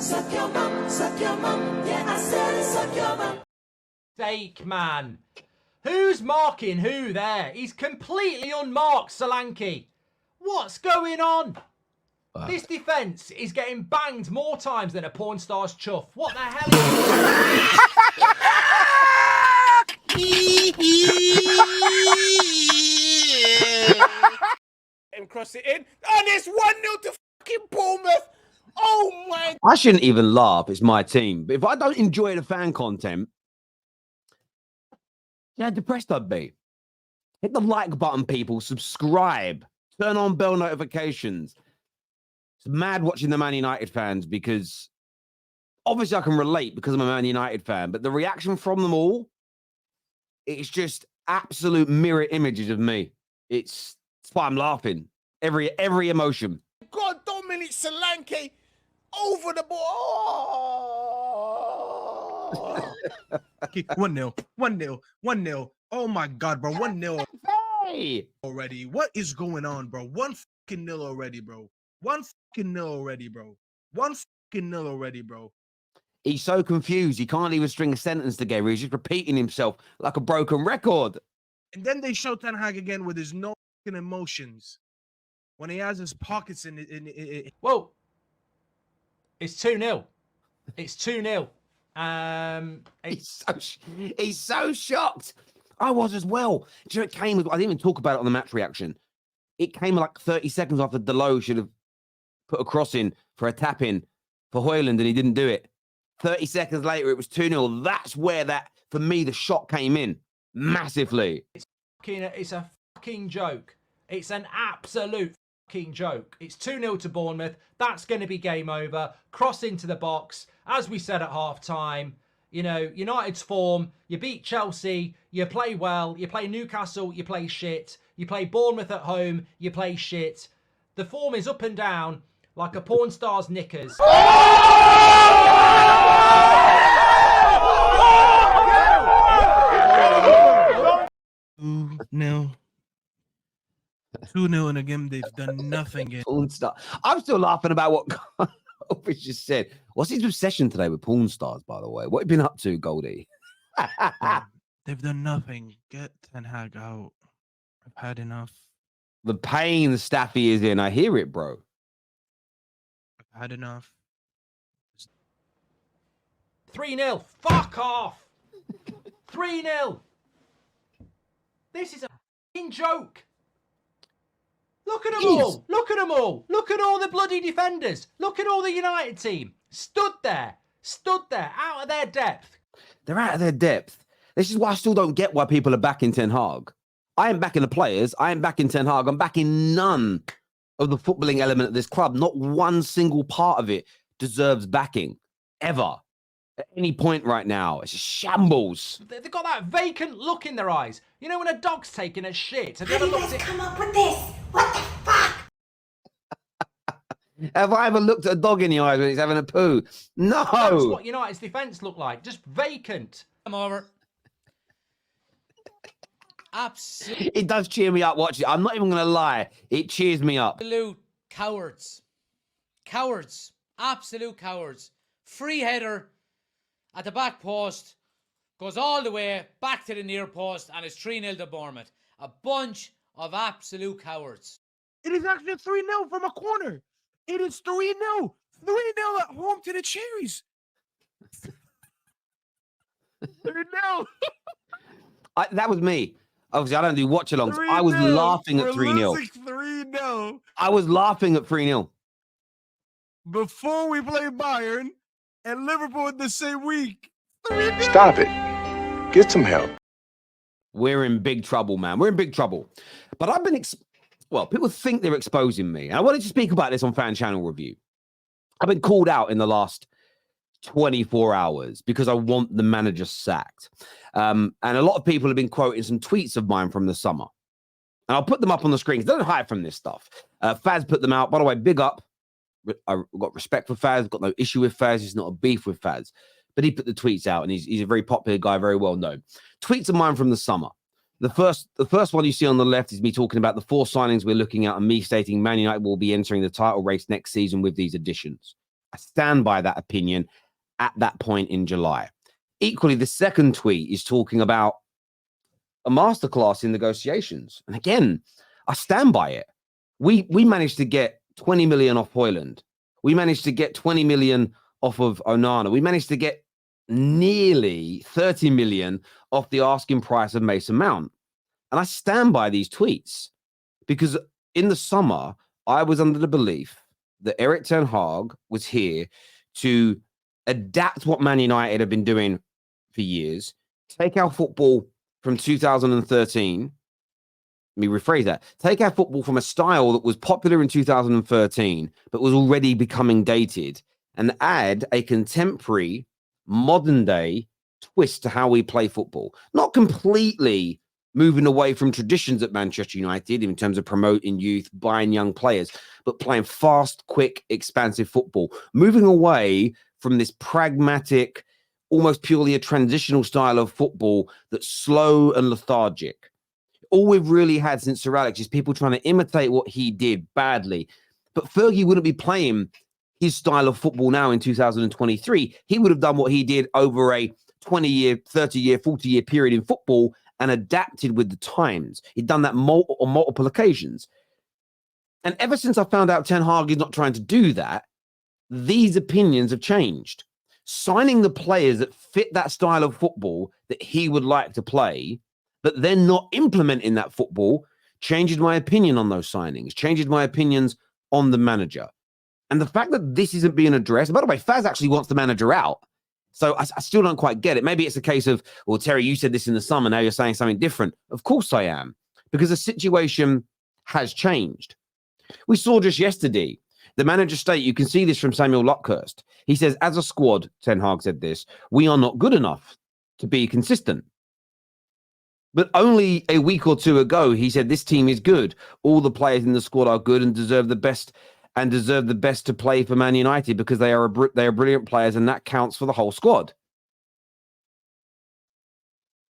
Suck your mum, yeah, I said suck your mum. Sake, man. Who's marking who there? He's completely unmarked, Solanke. What's going on? This defence is getting banged more times than a porn star's chuff. What the hell is And cross it in, and it's 1-0 to fucking Bournemouth. Oh my! I shouldn't even laugh. It's my team. But if I don't enjoy the fan content, you know how depressed I'd be. Hit the like button, people. Subscribe. Turn on bell notifications. It's mad watching the Man United fans because obviously I can relate because I'm a Man United fan, but the reaction from them all, it's just absolute mirror images of me. It's why I'm laughing. Every emotion. God, Dominic Solanke over the ball. 1-0, 1-0, 1-0. Oh my God, bro. 1-0 Hey! already. What is going on, bro? 1-0 already, bro. 1-0 already, bro. 1-0 already, bro. He's so confused. He can't even string a sentence together. He's just repeating himself like a broken record. And then they show Ten Hag again with his no emotions when he has his pockets in it. Whoa. It's 2-0. It's 2-0. He's so shocked. I was as well. Do you know, it came with, I didn't even talk about it on the match reaction. It came like 30 seconds after Delo should have put a cross in for a tap in for Højlund and he didn't do it. 30 seconds later, it was 2-0. That's where for me, the shot came in massively. It's a fucking joke. It's an absolute fucking joke. It's 2-0 to Bournemouth. That's going to be game over. Cross into the box. As we said at half-time, you know, United's form, you beat Chelsea, you play well, you play Newcastle, you play shit, you play Bournemouth at home, you play shit. The form is up and down like a porn star's knickers. 2-0. 2-0 in a game they've done nothing in. Porn star. I'm still laughing about what Goldbridge just said. What's his obsession today with porn stars, by the way? What have you been up to, Goldie? They've done nothing. Get Ten Hag out. I've had enough. The pain Staffy is in. I hear it, bro. I've had enough. 3-0. Fuck off. 3-0. This is a fucking joke. Look at them all. Look at them all. Look at all the bloody defenders. Look at all the United team. Stood there, out of their depth. They're out of their depth. This is why I still don't get why people are backing Ten Hag. I ain't backing the players. I ain't backing Ten Hag. I'm backing none of the footballing element of this club. Not one single part of it deserves backing, ever. At any point right now. It's a shambles. They've got that vacant look in their eyes. You know when a dog's taking a shit? Have you How ever do you looked guys at... come up with this? What the fuck? Have I ever looked at a dog in the eyes when he's having a poo? No. That's what United's defence looked like. Just vacant. I'm over. Absolute It does cheer me up watching it. I'm not even going to lie. It cheers me up. cowards. Cowards. Absolute cowards. Free header at the back post. Goes all the way back to the near post and it's 3-0 to Bournemouth. A bunch of absolute cowards. It is actually 3-0 from a corner. It is 3-0. 3-0 at home to the Cherries. 3-0. That was me. Obviously, I don't do watch-alongs. I was laughing at 3-0. 3-0. I was laughing at 3-0. Before we play Bayern and Liverpool the same week. 3-0. Stop it. Get some help. We're in big trouble, man. We're in big trouble. But I've been... Well, people think they're exposing me. And I wanted to speak about this on Fan Channel Review. I've been called out in the last 24 hours because I want the manager sacked. And a lot of people have been quoting some tweets of mine from the summer. And I'll put them up on the screen. Don't hide from this stuff. Faz put them out. By the way, big up. I've got respect for Faz. Got no issue with Faz. It's not a beef with Faz. But he put the tweets out, and he's a very popular guy, very well known. Tweets of mine from the summer. The first one you see on the left is me talking about the 4 signings we're looking at and me stating Man United will be entering the title race next season with these additions. I stand by that opinion at that point in July. Equally, the second tweet is talking about a masterclass in negotiations. And again, I stand by it. We managed to get 20 million off Højlund. We managed to get 20 million off of Onana. We managed to get nearly 30 million off the asking price of Mason Mount. And I stand by these tweets because in the summer, I was under the belief that Erik ten Hag was here to adapt what Man United have been doing for years, take our football from 2013. Let me rephrase that. Take our football from a style that was popular in 2013, but was already becoming dated, and add a contemporary, modern day twist to how we play football. Not completely moving away from traditions at Manchester United in terms of promoting youth, buying young players, but playing fast, quick, expansive football. Moving away from this pragmatic, almost purely a transitional style of football that's slow and lethargic. All we've really had since Sir Alex is people trying to imitate what he did badly. But Fergie wouldn't be playing his style of football now in 2023. He would have done what he did over a 20-year, 30-year, 40-year period in football and adapted with the times. He'd done that on multiple occasions. And ever since I found out Ten Hag is not trying to do that, these opinions have changed. Signing the players that fit that style of football that he would like to play, but then not implementing that football, changes my opinion on those signings, changes my opinions on the manager. And the fact that this isn't being addressed, by the way, Faz actually wants the manager out. So I still don't quite get it. Maybe it's a case of, well, Terry, you said this in the summer, now you're saying something different. Of course I am, because the situation has changed. We saw just yesterday, the manager state, you can see this from Samuel Luckhurst. He says, as a squad, Ten Hag said this, we are not good enough to be consistent. But only a week or two ago, he said, this team is good. All the players in the squad are good and deserve the best to play for Man United because they are brilliant players, and that counts for the whole squad.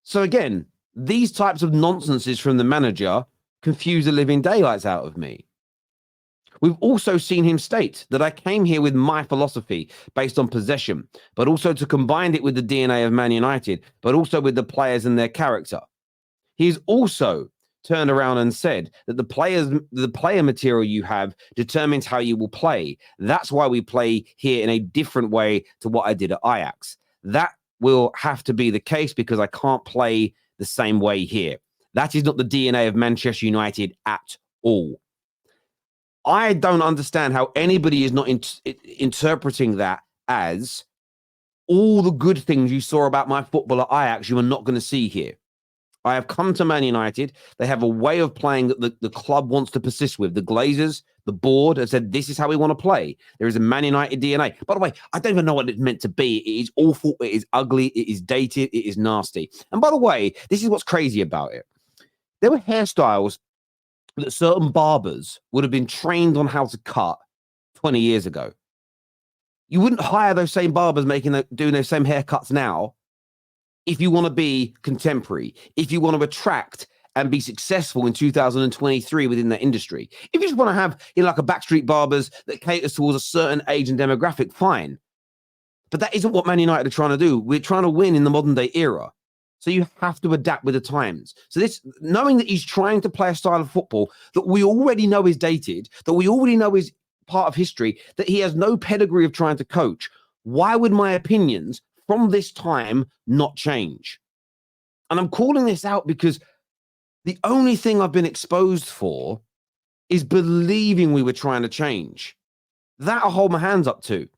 So again, these types of nonsenses from the manager confuse the living daylights out of me. We've also seen him state that I came here with my philosophy based on possession, but also to combine it with the DNA of Man United, but also with the players and their character. He's also turned around and said that the player material you have determines how you will play. That's why we play here in a different way to what I did at Ajax. That will have to be the case because I can't play the same way here. That is not the DNA of Manchester United at all. I don't understand how anybody is not interpreting that as all the good things you saw about my football at Ajax, you are not going to see here. I have come to Man United. They have a way of playing that the club wants to persist with. The Glazers, the board have said, this is how we want to play. There is a Man United DNA. By the way, I don't even know what it's meant to be. It is awful. It is ugly. It is dated. It is nasty. And by the way, this is what's crazy about it. There were hairstyles that certain barbers would have been trained on how to cut 20 years ago. You wouldn't hire those same barbers doing those same haircuts now if you want to be contemporary, if you want to attract and be successful in 2023 within that industry. If you just want to have, like a Backstreet Barbers that caters towards a certain age and demographic, fine. But that isn't what Man United are trying to do. We're trying to win in the modern day era. So you have to adapt with the times. So this, knowing that he's trying to play a style of football that we already know is dated, that we already know is part of history, that he has no pedigree of trying to coach, why would my opinions from this time not change? And I'm calling this out because the only thing I've been exposed for is believing we were trying to change. That I hold my hands up to.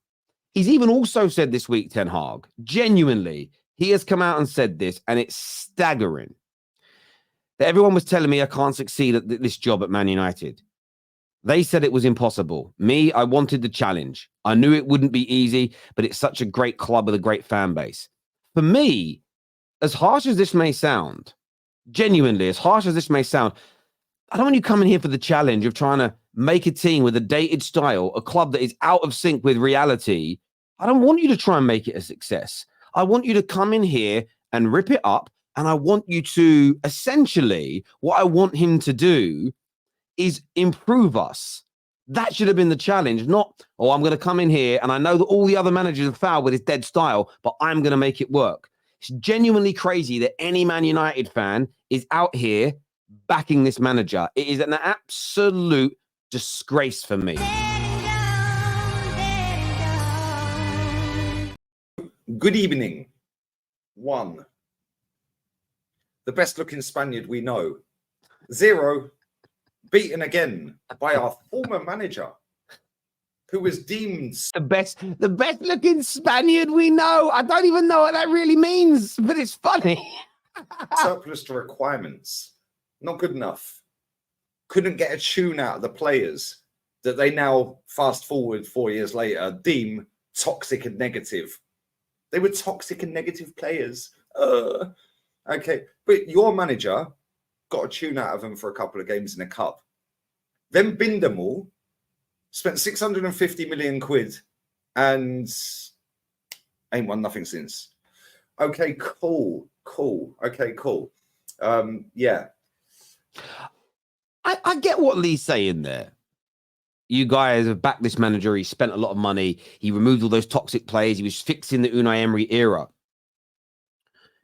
He's even also said this week, Ten Hag, genuinely, he has come out and said this, and it's staggering. That everyone was telling me I can't succeed at this job at Man United. They said it was impossible. Me, I wanted the challenge. I knew it wouldn't be easy, but it's such a great club with a great fan base. For me, as harsh as this may sound, genuinely, as harsh as this may sound, I don't want you coming here for the challenge of trying to make a team with a dated style, a club that is out of sync with reality. I don't want you to try and make it a success. I want you to come in here and rip it up, and I want you to essentially, what I want him to do is improve us, That should have been the challenge, not, oh, I'm going to come in here and I know that all the other managers have fouled with his dead style, but I'm going to make it work. It's genuinely crazy that any Man United fan is out here backing this manager. It is an absolute disgrace for me. Good evening. 1. The best looking Spaniard we know. 0. Beaten again by our former manager, who was deemed The best looking Spaniard we know. I don't even know what that really means, but it's funny. surplus to requirements. Not good enough. Couldn't get a tune out of the players that they now, fast forward 4 years later, deem toxic and negative. They were toxic and negative players. Okay, but your manager got a tune out of them for a couple of games in a cup. Then binned them all, spent 650 million quid, and ain't won nothing since. Okay, cool. Okay, cool. Yeah. I get what Lee's saying there. You guys have backed this manager. He spent a lot of money. He removed all those toxic players. He was fixing the Unai Emery era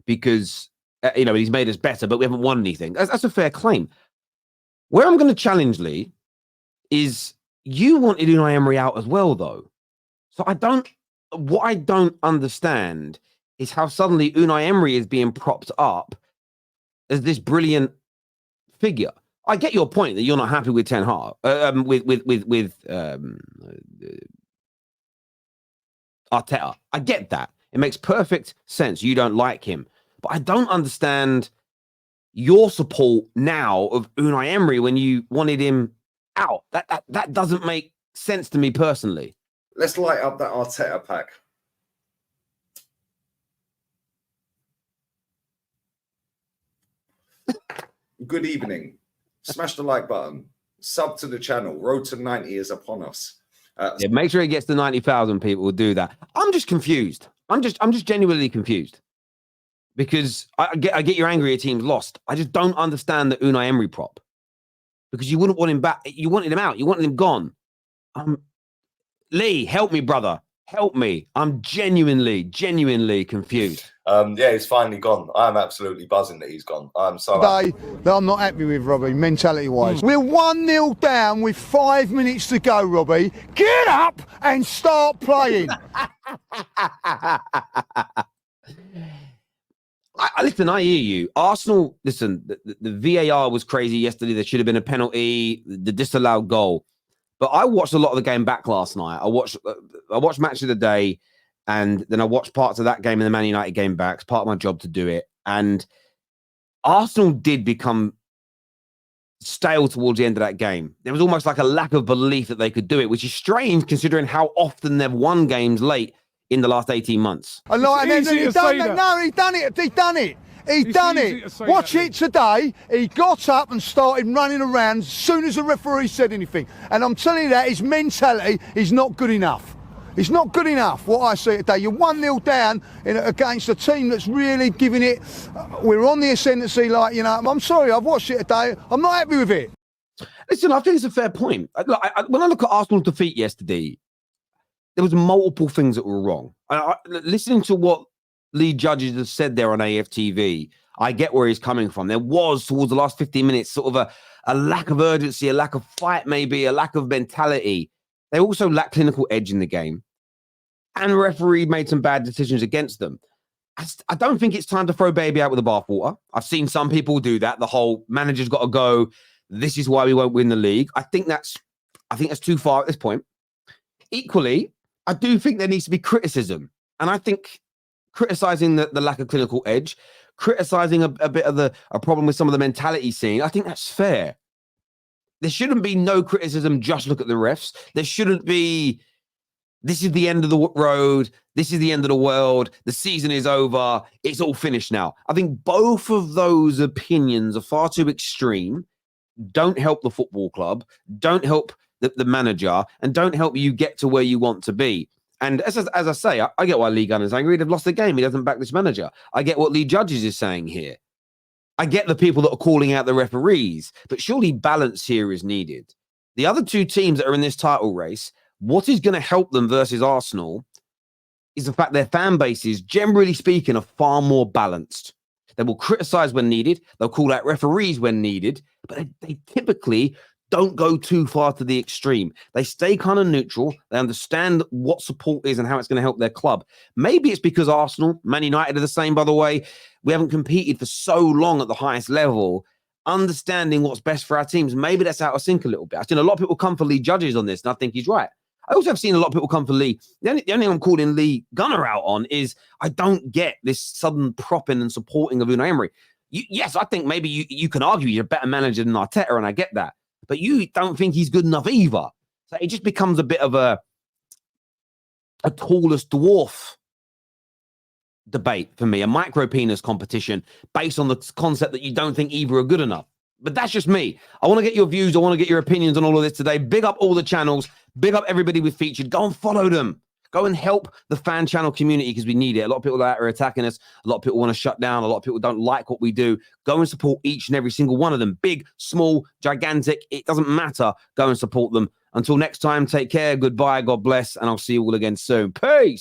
because, he's made us better, but we haven't won anything. That's a fair claim. Where I'm going to challenge Lee is you wanted Unai Emery out as well, though. So what I don't understand is how suddenly Unai Emery is being propped up as this brilliant figure. I get your point that you're not happy with Ten Hag, with Arteta. I get that. It makes perfect sense. You don't like him. But I don't understand your support now of Unai Emery when you wanted him out. That doesn't make sense to me personally. Let's light up that Arteta pack. Good evening. Smash the like button. Sub to the channel. Road to 90 is upon us. Make sure it gets to 90,000 people will do that. I'm just confused. I'm just genuinely confused. Because I get you're angry your team's lost. I just don't understand the Unai Emery prop. Because you wouldn't want him back. You wanted him out. You wanted him gone. Lee, help me, brother. Help me. I'm genuinely confused. Yeah, he's finally gone. I'm absolutely buzzing that he's gone. I'm so Today that I'm not happy with, Robbie, mentality-wise. We're 1-0 down with 5 minutes to go, Robbie. Get up and start playing. Listen, I hear you. Arsenal, listen, the VAR was crazy yesterday. There should have been a penalty, the disallowed goal. But I watched a lot of the game back last night. I watched Match of the Day, and then I watched parts of that game and the Man United game back. It's part of my job to do it. And Arsenal did become stale towards the end of that game. There was almost like a lack of belief that they could do it, which is strange considering how often they've won games late in the last 18 months. He done it. He done it. Watch it today. He got up and started running around as soon as the referee said anything. And I'm telling you that his mentality is not good enough. It's not good enough, what I see today. You're 1-0 down against a team that's really giving it. We're on the ascendancy, I'm sorry, I've watched it today. I'm not happy with it. Listen, I think it's a fair point. When I look at Arsenal's defeat yesterday, there was multiple things that were wrong. Listening to what Lee Judges have said there on AFTV, I get where he's coming from. There was, towards the last 15 minutes, sort of a lack of urgency, a lack of fight, maybe, a lack of mentality. They also lack clinical edge in the game. And the referee made some bad decisions against them. I don't think it's time to throw baby out with the bathwater. I've seen some people do that. The whole manager's got to go. This is why we won't win the league. I think that's too far at this point. Equally, I do think there needs to be criticism. And I think criticizing the lack of clinical edge, criticizing a bit of a problem with some of the mentality scene, I think that's fair. There shouldn't be no criticism, just look at the refs. There shouldn't be, this is the end of the road, this is the end of the world, the season is over, it's all finished now. I think both of those opinions are far too extreme, don't help the football club, don't help the manager, and don't help you get to where you want to be. And as I say, I get why Lee Gunner's angry. They've lost the game. He doesn't back this manager. I get what Lee Judges is saying here. I get the people that are calling out the referees, but surely balance here is needed. The other two teams that are in this title race, what is going to help them versus Arsenal is the fact their fan bases, generally speaking, are far more balanced. They will criticize when needed. They'll call out referees when needed, but they typically don't go too far to the extreme. They stay kind of neutral. They understand what support is and how it's going to help their club. Maybe it's because Arsenal, Man United are the same, by the way. We haven't competed for so long at the highest level. Understanding what's best for our teams, maybe that's out of sync a little bit. I've seen a lot of people come for Lee Judges on this, and I think he's right. I also have seen a lot of people come for Lee. The only thing I'm calling Lee Gunner out on is I don't get this sudden propping and supporting of Unai Emery. Yes, I think maybe you can argue you're a better manager than Arteta, and I get that. But you don't think he's good enough either. So it just becomes a bit of a tallest dwarf debate for me, a micro penis competition based on the concept that you don't think either are good enough. But that's just me. I want to get your views. I want to get your opinions on all of this today. Big up all the channels. Big up everybody we've featured. Go and follow them. Go and help the fan channel community because we need it. A lot of people out are attacking us. A lot of people want to shut down. A lot of people don't like what we do. Go and support each and every single one of them. Big, small, gigantic. It doesn't matter. Go and support them. Until next time, take care. Goodbye. God bless. And I'll see you all again soon. Peace.